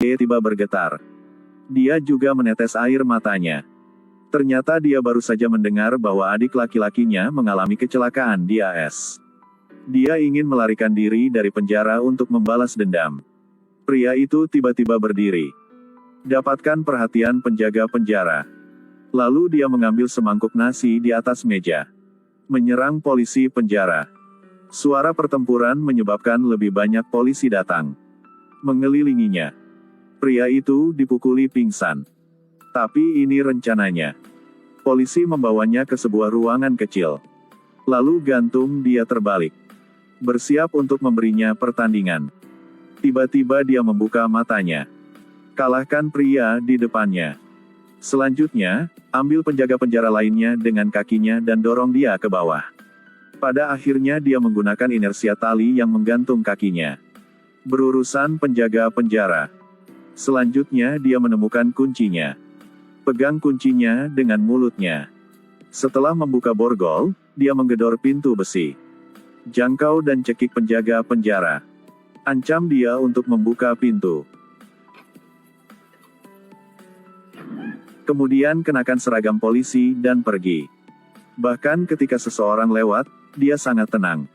tiba bergetar. Dia juga menetes air matanya. Ternyata dia baru saja mendengar bahwa adik laki-lakinya mengalami kecelakaan di AS. Dia ingin melarikan diri dari penjara untuk membalas dendam. Pria itu tiba-tiba berdiri. Dapatkan perhatian penjaga penjara. Lalu dia mengambil semangkuk nasi di atas meja. Menyerang polisi penjara. Suara pertempuran menyebabkan lebih banyak polisi datang. Mengelilinginya. Pria itu dipukuli pingsan. Tapi ini rencananya. Polisi membawanya ke sebuah ruangan kecil. Lalu gantung dia terbalik. Bersiap untuk memberinya pertandingan. Tiba-tiba dia membuka matanya. Kalahkan pria di depannya. Selanjutnya, ambil penjaga penjara lainnya dengan kakinya dan dorong dia ke bawah. Pada akhirnya dia menggunakan inersia tali yang menggantung kakinya. Berurusan penjaga penjara. Selanjutnya dia menemukan kuncinya. Pegang kuncinya dengan mulutnya. Setelah membuka borgol, dia menggedor pintu besi. Jangkau dan cekik penjaga penjara. Ancam dia untuk membuka pintu. Kemudian kenakan seragam polisi dan pergi. Bahkan ketika seseorang lewat, dia sangat tenang.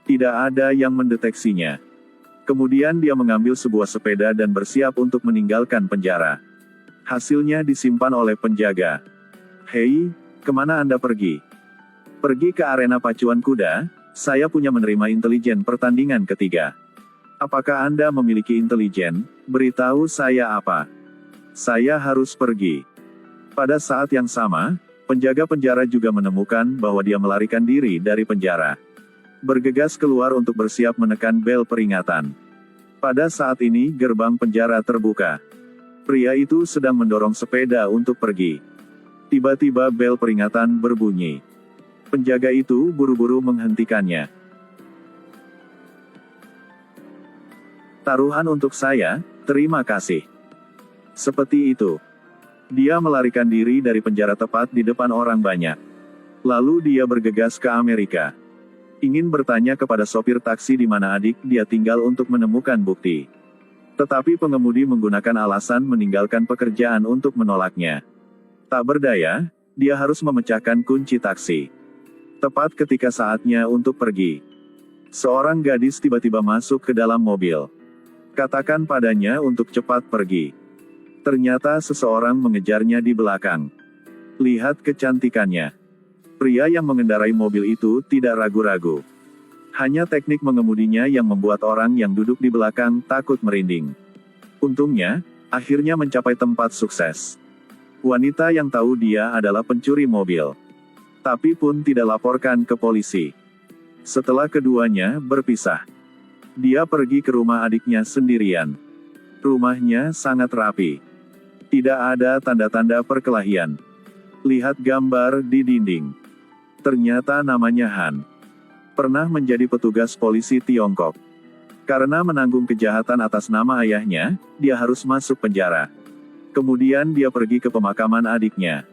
Tidak ada yang mendeteksinya. Kemudian dia mengambil sebuah sepeda dan bersiap untuk meninggalkan penjara. Hasilnya disimpan oleh penjaga. Hei, kemana Anda pergi? Pergi ke arena pacuan kuda, saya punya menerima intelijen pertandingan ketiga. Apakah Anda memiliki intelijen? Beritahu saya apa. Saya harus pergi. Pada saat yang sama, penjaga penjara juga menemukan bahwa dia melarikan diri dari penjara. Bergegas keluar untuk bersiap menekan bel peringatan. Pada saat ini gerbang penjara terbuka. Pria itu sedang mendorong sepeda untuk pergi. Tiba-tiba bel peringatan berbunyi. Penjaga itu buru-buru menghentikannya. Taruhan untuk saya, terima kasih. Seperti itu. Dia melarikan diri dari penjara tepat di depan orang banyak. Lalu dia bergegas ke Amerika. Ingin bertanya kepada sopir taksi di mana adik dia tinggal untuk menemukan bukti. Tetapi pengemudi menggunakan alasan meninggalkan pekerjaan untuk menolaknya. Tak berdaya, dia harus memecahkan kunci taksi. Tepat ketika saatnya untuk pergi. Seorang gadis tiba-tiba masuk ke dalam mobil. Katakan padanya untuk cepat pergi. Ternyata seseorang mengejarnya di belakang. Lihat kecantikannya. Pria yang mengendarai mobil itu tidak ragu-ragu. Hanya teknik mengemudinya yang membuat orang yang duduk di belakang takut merinding. Untungnya, akhirnya mencapai tempat sukses. Wanita yang tahu dia adalah pencuri mobil. Tapi pun tidak laporkan ke polisi. Setelah keduanya berpisah. Dia pergi ke rumah adiknya sendirian. Rumahnya sangat rapi. Tidak ada tanda-tanda perkelahian. Lihat gambar di dinding. Ternyata namanya Han. Pernah menjadi petugas polisi Tiongkok. Karena menanggung kejahatan atas nama ayahnya, dia harus masuk penjara. Kemudian dia pergi ke pemakaman adiknya.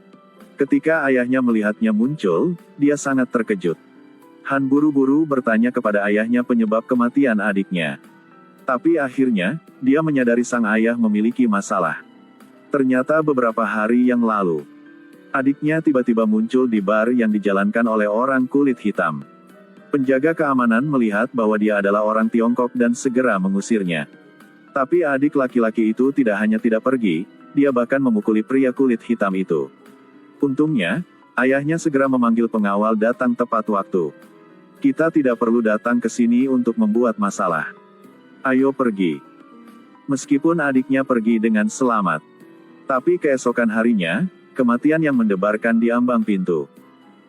Ketika ayahnya melihatnya muncul, dia sangat terkejut. Han buru-buru bertanya kepada ayahnya penyebab kematian adiknya. Tapi akhirnya, dia menyadari sang ayah memiliki masalah. Ternyata beberapa hari yang lalu, adiknya tiba-tiba muncul di bar yang dijalankan oleh orang kulit hitam. Penjaga keamanan melihat bahwa dia adalah orang Tiongkok dan segera mengusirnya. Tapi adik laki-laki itu tidak hanya tidak pergi, dia bahkan memukuli pria kulit hitam itu. Untungnya, ayahnya segera memanggil pengawal datang tepat waktu. Kita tidak perlu datang ke sini untuk membuat masalah. Ayo pergi. Meskipun adiknya pergi dengan selamat. Tapi keesokan harinya, kematian yang mendebarkan di ambang pintu.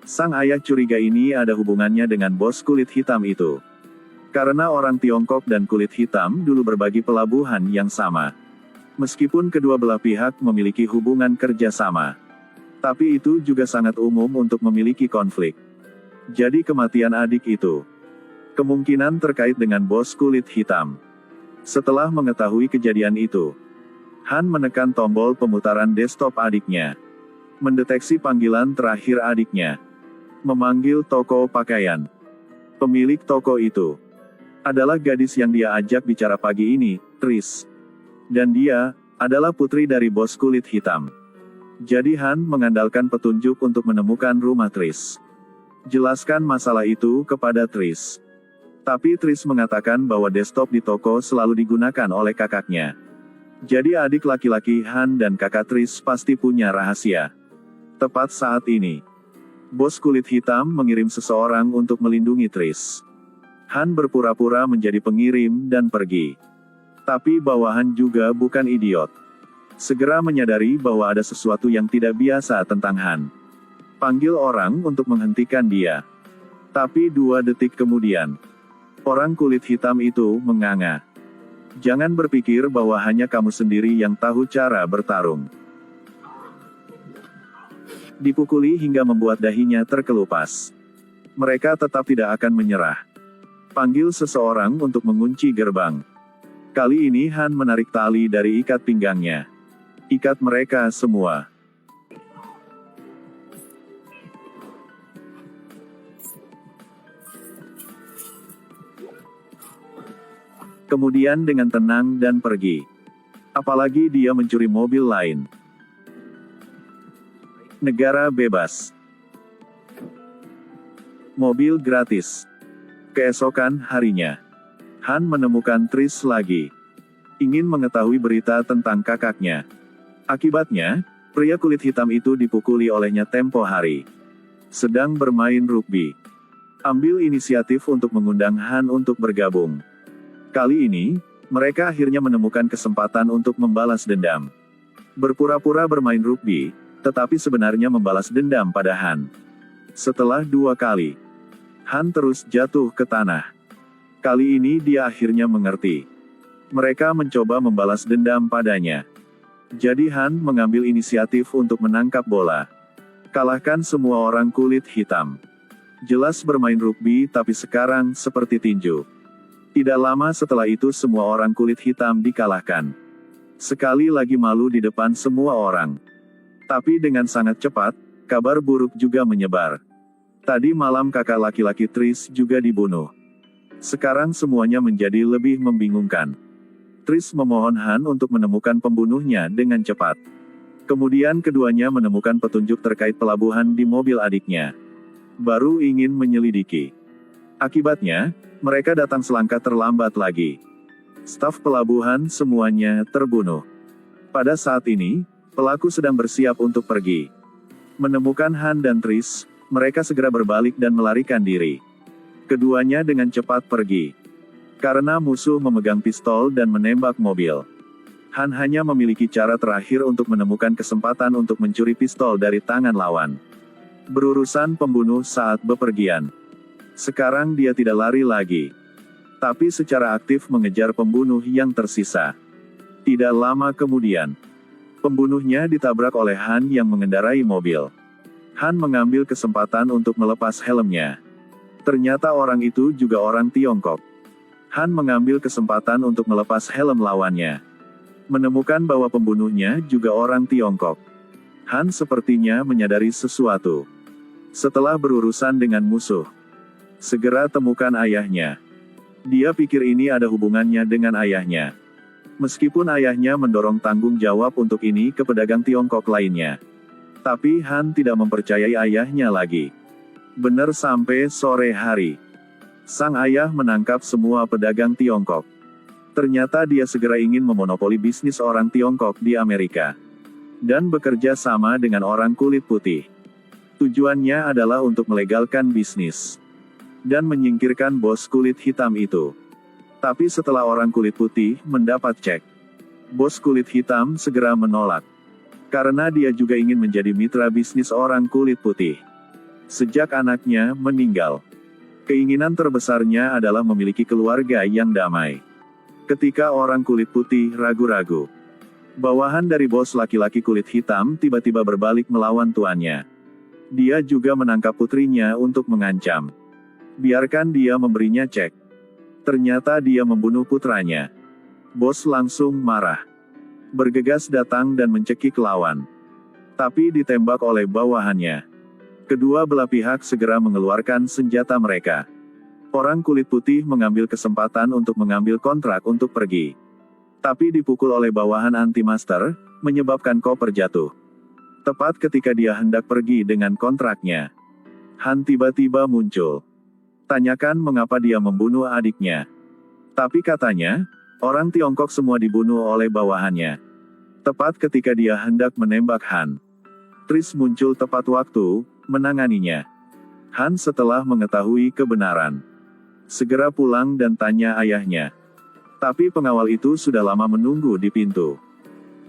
Sang ayah curiga ini ada hubungannya dengan bos kulit hitam itu. Karena orang Tiongkok dan kulit hitam dulu berbagi pelabuhan yang sama. Meskipun kedua belah pihak memiliki hubungan kerja sama. Tapi itu juga sangat umum untuk memiliki konflik. Jadi kematian adik itu kemungkinan terkait dengan bos kulit hitam. Setelah mengetahui kejadian itu, Han menekan tombol pemutaran desktop adiknya. Mendeteksi panggilan terakhir adiknya. Memanggil toko pakaian. Pemilik toko itu adalah gadis yang dia ajak bicara pagi ini, Tris. Dan dia adalah putri dari bos kulit hitam. Jadi Han mengandalkan petunjuk untuk menemukan rumah Tris. Jelaskan masalah itu kepada Tris. Tapi Tris mengatakan bahwa desktop di toko selalu digunakan oleh kakaknya. Jadi adik laki-laki Han dan kakak Tris pasti punya rahasia. Tepat saat ini, bos kulit hitam mengirim seseorang untuk melindungi Tris. Han berpura-pura menjadi pengirim dan pergi. Tapi bawahan juga bukan idiot. Segera menyadari bahwa ada sesuatu yang tidak biasa tentang Han. Panggil orang untuk menghentikan dia. Tapi 2 detik kemudian, orang kulit hitam itu menganga. Jangan berpikir bahwa hanya kamu sendiri yang tahu cara bertarung. Dipukuli hingga membuat dahinya terkelupas. Mereka tetap tidak akan menyerah. Panggil seseorang untuk mengunci gerbang. Kali ini Han menarik tali dari ikat pinggangnya. Ikat mereka semua. Kemudian dengan tenang dan pergi. Apalagi dia mencuri mobil lain. Negara bebas. Mobil gratis. Keesokan harinya, Han menemukan Tris lagi. Ingin mengetahui berita tentang kakaknya. Akibatnya, pria kulit hitam itu dipukuli olehnya tempo hari. Sedang bermain rugby. Ambil inisiatif untuk mengundang Han untuk bergabung. Kali ini, mereka akhirnya menemukan kesempatan untuk membalas dendam. Berpura-pura bermain rugby, tetapi sebenarnya membalas dendam pada Han. Setelah 2 kali, Han terus jatuh ke tanah. Kali ini dia akhirnya mengerti. Mereka mencoba membalas dendam padanya. Jadi Han mengambil inisiatif untuk menangkap bola. Kalahkan semua orang kulit hitam. Jelas bermain rugby tapi sekarang seperti tinju. Tidak lama setelah itu semua orang kulit hitam dikalahkan. Sekali lagi malu di depan semua orang. Tapi dengan sangat cepat, kabar buruk juga menyebar. Tadi malam kakak laki-laki Tris juga dibunuh. Sekarang semuanya menjadi lebih membingungkan. Tris memohon Han untuk menemukan pembunuhnya dengan cepat. Kemudian keduanya menemukan petunjuk terkait pelabuhan di mobil adiknya. Baru ingin menyelidiki. Akibatnya, mereka datang selangkah terlambat lagi. Staf pelabuhan semuanya terbunuh. Pada saat ini, pelaku sedang bersiap untuk pergi. Menemukan Han dan Tris, mereka segera berbalik dan melarikan diri. Keduanya dengan cepat pergi. Karena musuh memegang pistol dan menembak mobil. Han hanya memiliki cara terakhir untuk menemukan kesempatan untuk mencuri pistol dari tangan lawan. Berurusan pembunuh saat bepergian. Sekarang dia tidak lari lagi. Tapi secara aktif mengejar pembunuh yang tersisa. Tidak lama kemudian, pembunuhnya ditabrak oleh Han yang mengendarai mobil. Han mengambil kesempatan untuk melepas helmnya. Ternyata orang itu juga orang Tiongkok. Han mengambil kesempatan untuk melepas helm lawannya. Menemukan bahwa pembunuhnya juga orang Tiongkok. Han sepertinya menyadari sesuatu. Setelah berurusan dengan musuh, segera temukan ayahnya. Dia pikir ini ada hubungannya dengan ayahnya. Meskipun ayahnya mendorong tanggung jawab untuk ini ke pedagang Tiongkok lainnya. Tapi Han tidak mempercayai ayahnya lagi. Benar sampai sore hari, sang ayah menangkap semua pedagang Tiongkok. Ternyata dia segera ingin memonopoli bisnis orang Tiongkok di Amerika. Dan bekerja sama dengan orang kulit putih. Tujuannya adalah untuk melegalkan bisnis. Dan menyingkirkan bos kulit hitam itu. Tapi setelah orang kulit putih mendapat cek, bos kulit hitam segera menolak. Karena dia juga ingin menjadi mitra bisnis orang kulit putih. Sejak anaknya meninggal, keinginan terbesarnya adalah memiliki keluarga yang damai. Ketika orang kulit putih ragu-ragu, bawahan dari bos laki-laki kulit hitam tiba-tiba berbalik melawan tuannya. Dia juga menangkap putrinya untuk mengancam. Biarkan dia memberinya cek. Ternyata dia membunuh putranya. Bos langsung marah. Bergegas datang dan mencekik lawan. Tapi ditembak oleh bawahannya. Kedua belah pihak segera mengeluarkan senjata mereka. Orang kulit putih mengambil kesempatan untuk mengambil kontrak untuk pergi. Tapi dipukul oleh bawahan anti-master, menyebabkan koper jatuh. Tepat ketika dia hendak pergi dengan kontraknya, Han tiba-tiba muncul. Tanyakan mengapa dia membunuh adiknya. Tapi katanya, orang Tiongkok semua dibunuh oleh bawahannya. Tepat ketika dia hendak menembak Han, Tris muncul tepat waktu, menanganinya. Han setelah mengetahui kebenaran, segera pulang dan tanya ayahnya. Tapi pengawal itu sudah lama menunggu di pintu.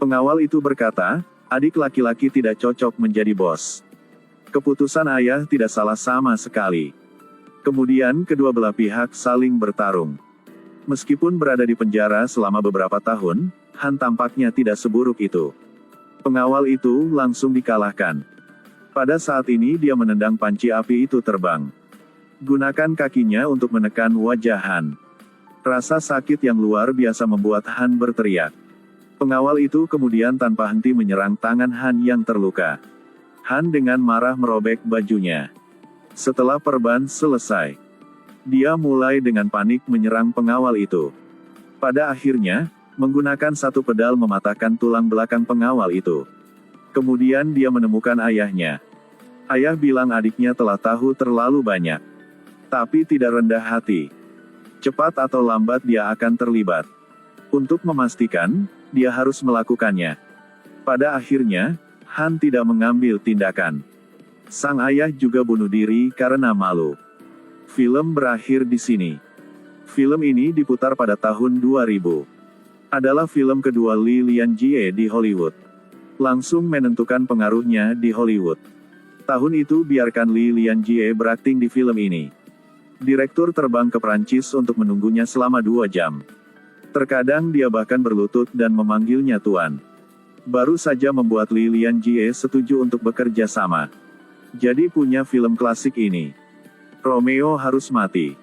Pengawal itu berkata, adik laki-laki tidak cocok menjadi bos. Keputusan ayah tidak salah sama sekali. Kemudian kedua belah pihak saling bertarung. Meskipun berada di penjara selama beberapa tahun, Han tampaknya tidak seburuk itu. Pengawal itu langsung dikalahkan. Pada saat ini dia menendang panci api itu terbang. Gunakan kakinya untuk menekan wajah Han. Rasa sakit yang luar biasa membuat Han berteriak. Pengawal itu kemudian tanpa henti menyerang tangan Han yang terluka. Han dengan marah merobek bajunya. Setelah perban selesai, dia mulai dengan panik menyerang pengawal itu. Pada akhirnya, menggunakan satu pedal mematahkan tulang belakang pengawal itu. Kemudian dia menemukan ayahnya. Ayah bilang adiknya telah tahu terlalu banyak. Tapi tidak rendah hati. Cepat atau lambat dia akan terlibat. Untuk memastikan, dia harus melakukannya. Pada akhirnya, Han tidak mengambil tindakan. Sang ayah juga bunuh diri karena malu. Film berakhir di sini. Film ini diputar pada tahun 2000. Adalah film kedua Li Lianjie di Hollywood. Langsung menentukan pengaruhnya di Hollywood. Tahun itu biarkan Li Lianjie berakting di film ini. Direktur terbang ke Prancis untuk menunggunya selama 2 jam. Terkadang dia bahkan berlutut dan memanggilnya Tuan. Baru saja membuat Li Lianjie setuju untuk bekerja sama. Jadi punya film klasik ini. Romeo harus mati.